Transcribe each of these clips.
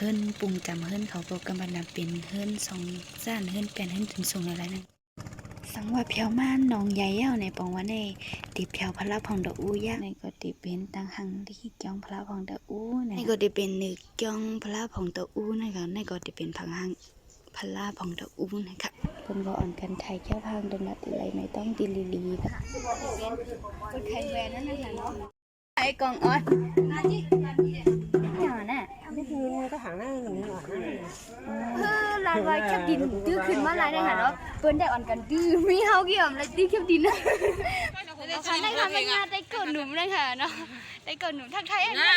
ฮิรนปรุงจำเฮิรนเขาก็กำบันนำเป็นเฮิรนสองซ่านเฮิรนแปนเฮิรนถึงสูงอะไรนั่นสังว่าเพียวม่านน้องใหญ่เย้าในปองว่าในติเพียวพระพองดอกอู้ยะในก็ติเป็นตังหังที่เกียงพระพองดอกอู้ในก็ติเป็นนึกเกียงพระพองดอกอู้นะคะในก็ติเป็นพังหังพระพองดอกอู้นะคะเพิ่นก็อ่อนกันไทยแค่พังดนัดอะไรไม่ต้องดิลีค่ะคนไทยแวนนั่นนะคะเนาะไอ้กองอ่อนเนี่ยน่ะนี่คือก็หางหน้าหนึ่งหน่อยลายไว้แคบดินตื้อขึ้นมาลายได้ค่ะเนาะเปิ้นได้อ่อนกันตื้อมีเฮาเกี่ยวอะไรตื้อแคบดินนะในทำงานได้เกิดหนุ่มเลยค่ะเนาะได้เกิดหนุ่มทักไทยอันนี้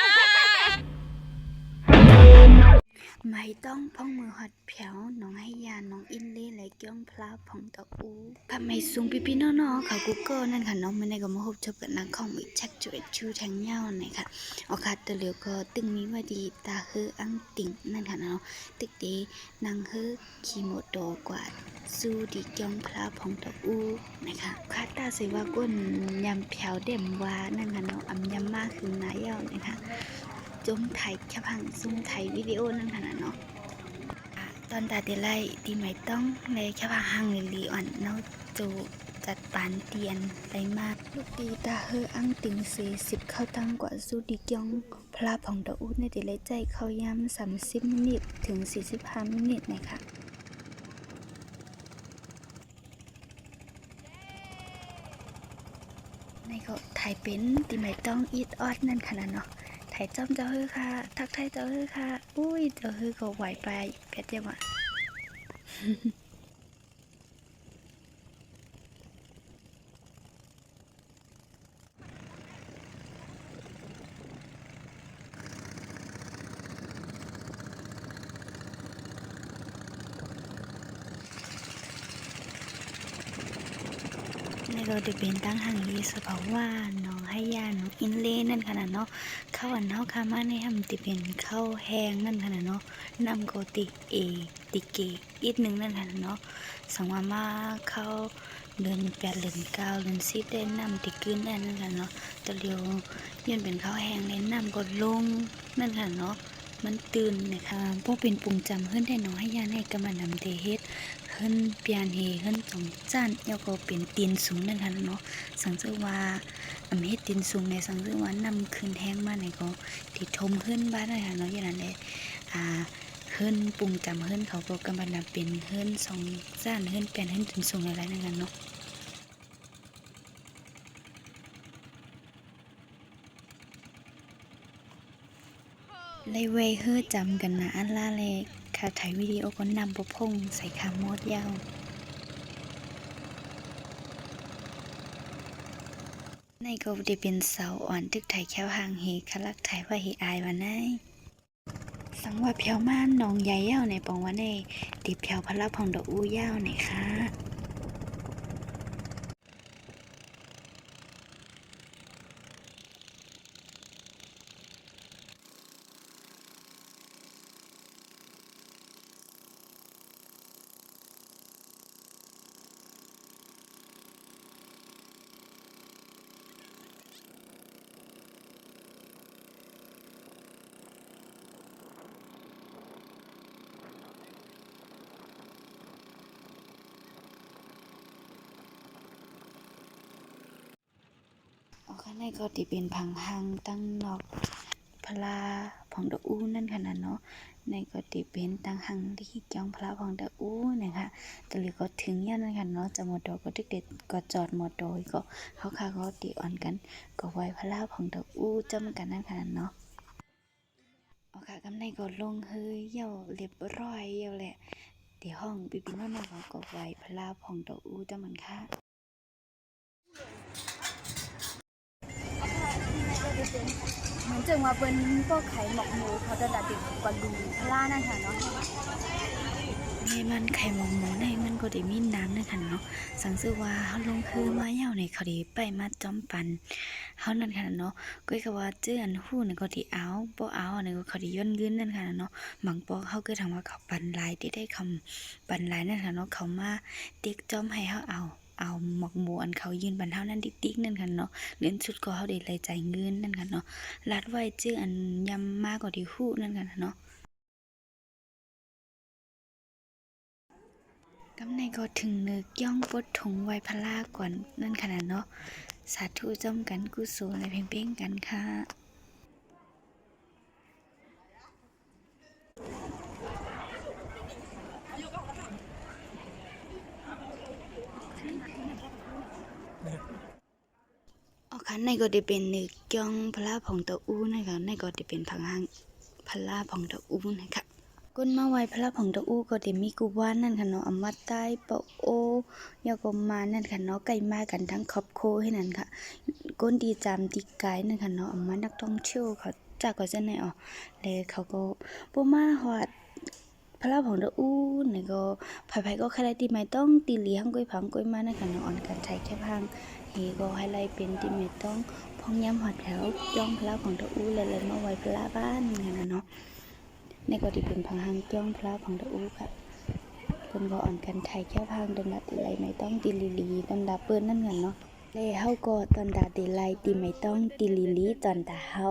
ไม่ต้องพ้องมือหัดเพียวน้องให้ยาน้องอินเล่ไหลเกี้ยงพลาผ่องตะอูทำไมซุงพี่น้องๆเขากูเกิลนั่นค่ะน้องมันในก็มาพบจบกับนางของมิชักจุดชูแทงเย้าหน่อยค่ะโอกาสตะเหลียวก็ตึงมีว่าดีตาเฮืออังติ่งนั่นค่ะเนาะตึกดีนางเฮือคีโมโตกว่าสู้ดีเกี้ยงพลาผ่องตะอูนะคะคาตาเสว่าก้นยำเพียวเด่มว่านั่นค่ะเนาะอำยำมากคือนาเย้านะคะจมไทยแค่พังซุ่มไทยวิดีโอนั่นขนาดเนาะตอนตาเดลัยดีไม่ต้องเลยแค่พังหังลีอ่อนเนาะจูจัดปานเตียนไรมากลูกดีตาเฮออังติง40เข้าตั้งกว่าสู้ดีเกียงพลาผ่องดอูในเดลัยใจเข้าย้ำ30มินิถึง45มินินะคะในก็ถ่ายเป็นดีไม่ต้องอีดออดนั่นขนาดเนาะไทยจอมเจ้าฮือค่ะทักไทยเจ้าฮือค่ะอุ้ยเจ้าฮือก็ไหวไปเพชรเจ้าว่ะในเราได้เป็นตั้งหังยีสเพราะว่าน้องให้ยาน้องอินเล่นั่นขนาดเนาะข้าวอันเนาะคามาในทำติเป็นข้าวแห้งนั่นขนาดเนาะนำโกติติเกอีกหนึ่งนั่นขนาดเนาะสังว่ามาเข้าเดือน8เดือน9เดือน10ได้นำติกึ้นนั่นขนาดเนาะตะเลียวย้อนเป็นข้าวแห้งเลยนำก็ลงนั่นขนาดเนาะมันตื่นนะคะพวกเป็นปุ่งจำเฮิรนได้น้องให้ยาให้กำมันนำเตเฮ็ดเฮิรนเปียนเฮเฮิรนสองจ้านแล้วก็เป็นตีนสูงนั่นค่ะเนาะสังเกตว่าเฮ็ดตีนสูงในสังเกตว่านำขึ้นแห้งมาในก็ติดทมเฮิรนบ้านนั่นค่ะเนาะอย่างนั้นเลยเฮิรนปุ่งจำเฮิรนเขาก็กำมันนำเป็นเฮิรนสองจ้านเฮิรนเปียนเฮิรนตีนสูงอะไรนั่นค่ะเนาะเลยเว้ยเฮือจำกันนะอันล่าเลยค่ะถ่ายวิดีโอก็นำปพงใส่คำมดยาวในก็ได้เป็นเสาอ่อนทึกไทยแค้วหางเฮคลักไทยว่าเฮอายวันไหนสังว่าเพียวม่านน้องใหญ่เย้าในปองว่าในติเพียวพระพองดอกอู้ยาวไหนคะข้างในก็ติเป็นผังหังตั้งนอกพลาผ่องดอกอู้นั่นขนาดเนาะในก็ติเป็นตั้งหังที่เกี่ยวพลาผ่องดอกอู้นะคะตะลีก็ถึงย่านนั่นค่ะเนาะจะหมดดอกก็เด็กๆก็จอดหมดดอยก็เขาค่ะก็ติอ่อนกันก็ไว้พลาผ่องดอกอู้จำกันนั่นขนาดเนาะเอาค่ะกำในก็ลงเฮ้ยเย่าเรียบร้อยเย่าแหละที่ห้องปีน้องๆก็ไว้พลาผ่องดอกอู้จำมันค่ะเหมือนจังว่าเปิ้นก็ไข่หมกหมูเขาจะดัดเด็กกว่าดูพลานั่นค่ะเนาะนี่มันไข่หมูในมันก็ได้มีน้ำนั่นค่ะเนาะสังสือว่าเฮาลงคือมาเหี่ยวในเขาดีไปมาจอมปันเฮานั่นค่ะเนาะก็คือว่าเจื้ออันฮู้นี่ก็สิเอาบ่เอาอันนี้ก็เขาสิย้อนยืนนั่นค่ะเนาะบางปอกเฮาคือถามว่าเขาปันหลายที่ได้คำปันหลายนั่นค่ะเนาะเขามาติ๊กจอมให้เฮาเอาหมกหมูอันเขายืนบันเท่านั้นติ๊กๆนั่นค่ะเนาะเรียนสุดก็เขาได้เลยจ่ายเงินนั่นค่ะเนาะลัดไว้เจื้ออันยำมากกว่าที่ฮู้นั่นค่ะเนาะ กำในก็ถึงนึกย่องปดถุงไว้พลาก่อนนั่นขนาดเนาะสาธุจอมกันกุศลและเพ่งๆกันค่ะอ๋อค่ะในก็ได้เป็นนึกย่องพลาของตะอู้นะคะในก็ได้เป็นพังหังพลาของตะอู้นะคะก้นมาไว้พระของตะอู้ก็ได้มีกูว่านนั่นค่ะเนาะอำมาใต้ปะโอยากมานั่นค่ะเนาะไก่มากันทั้งครอบครัวให้นั่นค่ะก้นดีจามดีกายนั่นค่ะเนาะอำมานักท่องเที่ยวเขาจากก็จะไหนอ๋อแล้วเขาก็บ่มาฮอดพระของตะอู้นี่ก็ไผๆก็ใครที่ไม่ต้องตีเหลียงก้อยผังก้อยมานั่นค่ะเนาะอ่อนกันใช้แค่พังเฮก็ให้ไล่เป็นที่ไม่ต้องพ้องย้ำหอดแถวย่องพระของตะอู้เลยมาไว้พระบ้านนั่นน่ะเนาะในก็ที่เป็นพังหังจ้องพระของตะอู้ค่ะเพิ่นก็อ่อนกันไทยแค่พังดำดับไหลไม่ต้องตีลีลีดำดับเปิ้นนั่นเหมือนเนาะเลยเฮาก็ตอนดาตีไหลตีไม่ต้องตีลีลีตอนดาเฮา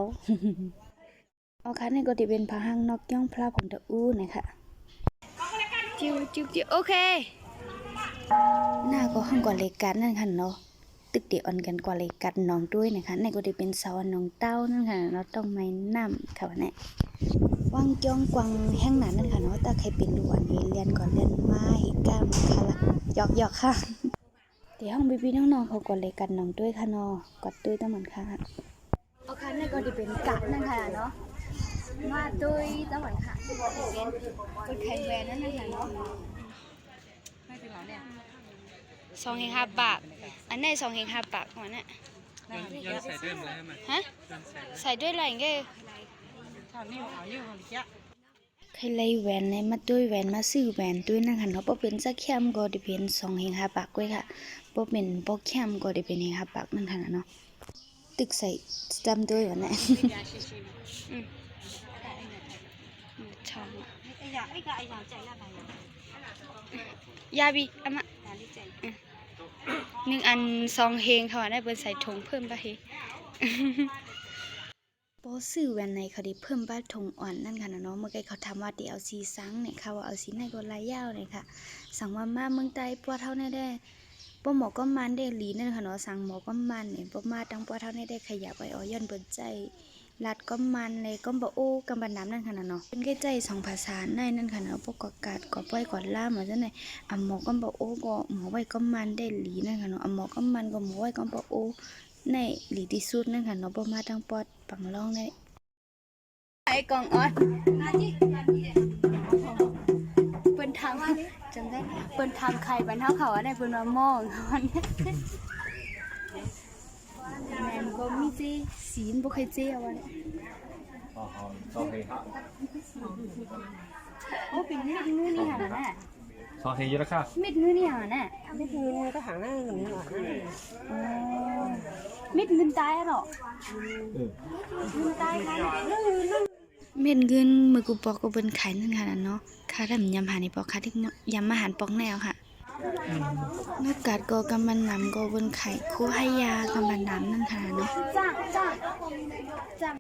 เอาค่ะในก็ที่เป็นพังหังนอกย่องพระของตะอู้นะคะจิวจิวจิวโอเคหน้าก็ห้องก่อนเลยกันนั่นค่ะเนาะตึกเดียวอ่อนกันกว่าเลยกันน้องด้วยนะคะในก็ที่เป็นสาวน้องเต้านั่นค่ะเนาะต้องไม่น้ำค่ะว่าแน่ว่างจ้องกวางแห้งหนานั่นค่ะเนาะแต่ใครเป็นดูอันนี้เรียนก่อนเรียนมาเหตุการณ์มาค่ะละหยอกค่ะเดี๋ยวห้องพี่ๆน้องๆเขากดเลยกันน้องด้วยค่ะเนาะกดด้วยต้องเหมือนค่ะเอาค่ะนี่ก็จะเป็นกะนั่นค่ะเนาะมาด้วยต้องเหมือนค่ะเป็นคนไทยแวนนั่นค่ะเนาะไม่เป็นไรเนี่ย2.5 บาทอันนี้2.5 บาทหัวเนี่ยย้อนใส่ด้วยมั้ยฮะ ใส่ด้วยอะไรเงี้ยถามนี่เอาอยู่ของเจ้าใครไล่แหวนในมาด้วยแหวนมาซื้อแหวนด้วยนั่นค่ะเนาะบ่เป็นสักแคมก็ได้เป็น2.5 บาทก้วยค่ะบ่เป็นบ่แคมก็ได้เป็น5 บาทนั่นค่ะเนาะตึกใส่จำด้วยว่าแน่ชอบยาบีอะมะ1 อัน2เฮงเขาได้เปิ้นใส่ถุงเพิ่มป่ะเฮบ่ซื้อแหวนไหนเขาได้เพิ่มบ้าทงอ่อนนั่นค่ะเนาะเมื่อกี้เขาถามว่าสิเอาสีสังเนี่ยค่ะว่าเอาสีไหนก็ลายยาวเลยค่ะสั่งว่ามาเมืองใต้ปัวเท่าแน่ได้บ่หมอก็มันได้หลีนั่นค่ะเนาะสั่งหมอก็มันเนี่ยบ่มาตั้งปัวเท่าแน่ได้ขยับไปย้อนเปิ้นใจลัดก็มันเลยก็บ่โอ้กำบันน้ำนั่นค่ะเนาะเป็นแค่ใจ2ภาษาในนั่นค่ะเนาะปกกาดก็ป้อยก็ล่ามว่าจังได๋หมอก็บ่โอ้ก็หมอไว้ก็มันได้หลีนั่นค่ะเนาะหมอก็มันก็หมอไว้ก็บ่โอ้ในหลีที่สุดนั่นค่ะเนาะบ่มาตั้งปอดปังร้องได้ไอ้กองออดเปิ้นทางจำได้เปิ้นทางไข่บ้านเฮาเขาได้เปิ้นว่ามองเขาเนี่ยแม่นบ่มีเจศีลบ่เคยเจเอาไว้โอ้เป็นเม็ดเนื้อนี่หั่นน่ะซอเฮอยู่แล้วค่ะเม็ดเนื้อนี่หั่นน่ะเม็ดเงินก็หางหน้าเงินนี่หน่อยอ๋อเม็ดเงินตายอ่ะเนาะเงินตายค่ะเม็ดเงินมือกูปอกก็เปิ้นขายนั่นค่ะเนาะค่าทำยำหานี่ปอกค่าที่ยำอาหารปอกแนวค่ะนอกจากก็กำมันน้ำก็เปิ้นขายคู่ให้ยากำมันน้ำนั่นค่ะเนาะจ้าง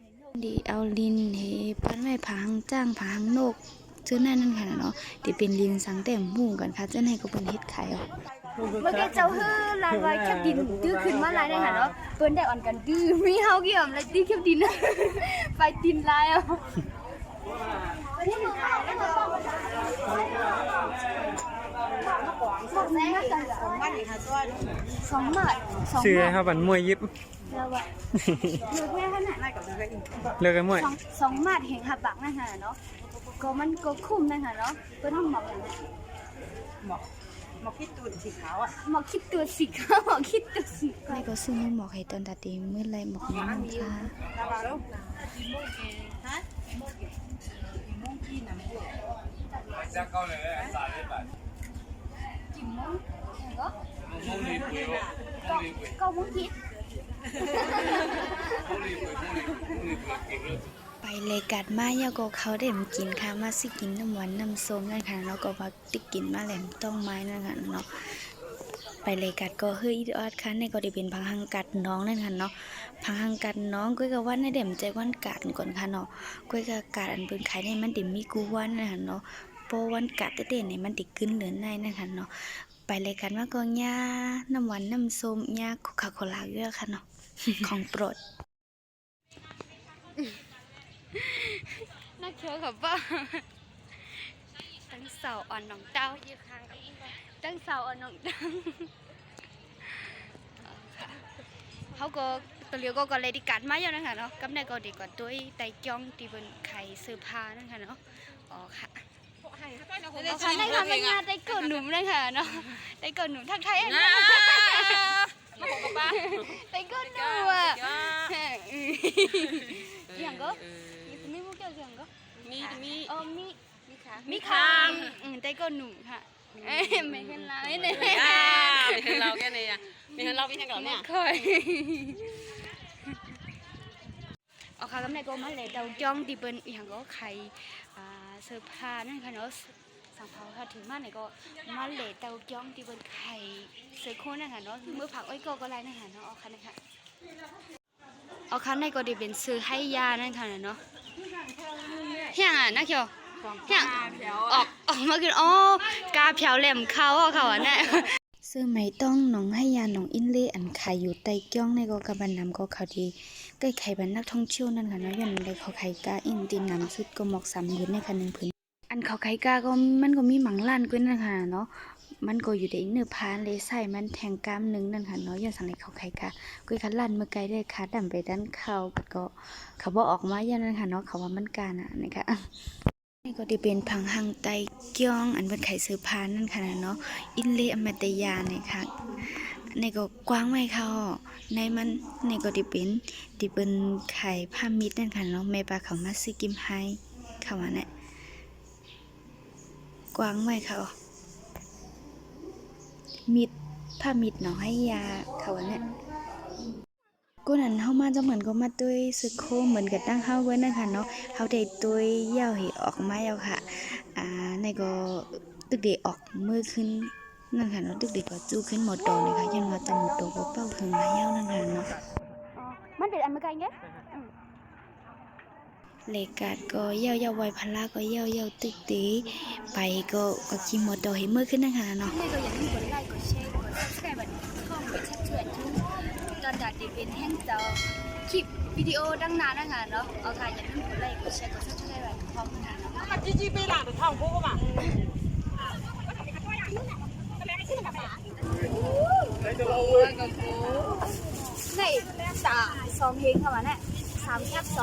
ดีเอาลินเฮปั้นไว้ผางจ้างผางนกซื้อนั่นค่ะเนาะที่เป็นลินสังแต่หมู่กันค่ะเจ้าไหนก็เปิ้นเฮ็ดขายเอาเมื่อกี้เจ้าฮื้อลานไว้แคบดินตื้อขึ้นมาหลายได้ค่ะเนาะเปิ้นได้อ่อนกันตื้อมีเฮาเกี่ยมเลยตื้อแคบดินไปดินลายเอาชื่อครับบันมวยยิบเลิกกันมวย2 มาดเห็นหับบักนั่นค่ะเนาะก็มันก็คุ้มนั่นค่ะเนาะเปิ้นหมอกอย่างนั้นหมอกคิดตัวสีขาวอ่ะหมอกคิดตัวสีขาวหมอกคิดตัวสีขาวก็ซื้อหมอกให้ตอนตาตีมื้อไรหมอกน้ำค่ะก็มุ้งคิดไปเลยกัดมาย่าก็เขาได้มากินค่ะมาสิกินน้ำหวานน้ำส้มนั่นค่ะแล้วก็มาติกินมาแหลมต้องไม้นั่นค่ะเนาะไปเลยกัดก็เฮ้ยออดค่ะนี่ก็ได้เป็นพังหังกัดน้องนั่นค่ะเนาะพังหังกัดน้องก้อยกับวันในเด่มใจวันกัดก่อนค่ะเนาะก้อยกับกัดอันเป็นขายในมันเด่มมีกูวันนั่นค่ะเนาะ โปวันกัดเต้ๆเนี่ยมันติกึ้นเหลือในนะคะเนาะไปเลยกันว่าก็ย่าน้ำหวานน้ำส้มย่าโคคาโคลาเยอะค่ะเนาะ ของโปรดน่าเชื่อค่ะป้าตั้งเสาอ่อนหนองเต้าตั้งเสาอ่อนหนองเต้าเขาก็ตัวเลี้ยวก็เลยดิกัดมาอยู่นะคะเนาะกับในก็ดีกว่าด้วยไตจ้องตีบนไข่เสื้อผ้านั่นค่ะเนาะอ๋อค่ะเอาค่ะในค่ะไม่ยาไตเกิดหนุ่มเลยค่ะเนาะไตเกิดหนุ่มทักไทยอันนี้มาบอกป้าไตเกิดหนุ่มอ่ะอย่างก็มีมุกเกี่ยวอย่างก็มีคางไตเกิดหนุ่มค่ะไม่เห็นเราเนี่ยไม่เห็นเราแค่นี้อ่ะไม่เห็นเราพี่แค่ก่อนเนี่ยค่อยเอาค่ะกำเนิดก็มาเลยเดาจ้องที่เป็นอย่างก็ไข่เสื้อผ้านั่นค่ะเนาะสังเผาค่ะถึงมาไหนก็มาเลยเดาจ้องที่เป็นไข่เสื้อโค้นนั่นค่ะเนาะมือผักอ้อยก็ไรนั่นค่ะเนาะเอาค่ะนะคะเอาค่ะในก็ดีเป็นซื้อให้ยานั่นค่ะเนาะเฮียงอ่ะนักเขียวเฮียงออกมาคืออ๋อกาเผียวแหลมเขาอ่ะค่ะวันนี้ซื้อไม่ต้องน้องให้ยาน้องอินเล่อันขายอยู่ไตจ้องในก็กำบันนำก็เขาดีใกล้ไข่บันนักท่องเที่ยวนั่นค่ะเนาะยันเลยเขาไข่กาอินตินนำสุดก็หมอก3 พื้นในคัน1 พื้นอันเขาไข่กาก็มันก็มีหมังล้านกุ้นนั่นค่ะเนาะมันก็อยู่ในเนื้อพานเลยใส่มันแทงกล้ามนึงนั่นค่ะเนาะยันสังเลยเขาไข่กากุ้ยคันล้านเมื่อไกลได้ค่ะดำไปด้านเขาก็เขาบอกออกมายันนั่นค่ะเนาะเขาว่ามันกาน่ะนะคะนี่ก็จะเป็นผังหังไตเกี้ยงอันเป็นไข่เสื้อผ้านั่นค่ะเนาะอินเล่อมตะยาเนี่ยค่ะในก็กว้างไว้ค่ะในมันในก็จะเป็นไข่ผ้ามิดนั่นค่ะเนาะแม่ปลาเขามาซื้อกิมให้ค่ะว่าเนี่ยกว้างไว้ค่ะมิดผ้ามิดเนาะให้ยาค่ะว่าเนี่ยกูนั่นเฮามาจะเหมือนก็มาด้วยซึโคเหมือนกับตั้งเฮาไว้นั่นค่ะเนาะเฮาได้ตัวเหย้าเหออกมาแล้วค่ะในก็ตึกเดออกมือขึ้นนั่นค่ะเนาะตึกเดก็จู้ขึ้นหมดโตนะคะยันว่าตำหมดโตก็เป้าถึงมาเหย้านั่นค่ะเนาะมันเป็นอันเมื่อไงเงี้ยเลกาดก็เหย้าไวพลาก็เหย้าตึกเดไปก็กินหมดโตให้มือขึ้นนั่นค่ะเนาะนี่ก็อย่าลืมกดไลค์กดแชร์กด Subscribe บัดข้อมูลชัดเจนตอนดัดเป็นแห้งเจ้าคลิปวิดีโอดังนานนะคะเนาะเอาค่ะอย่าลืมกดไลค์กดแชร์กดซับสไครต์พร้อมกันเนาะจีไปหลังท้องพูดป่ะใน2 เพลงค่ะวันนี้3 แคป 2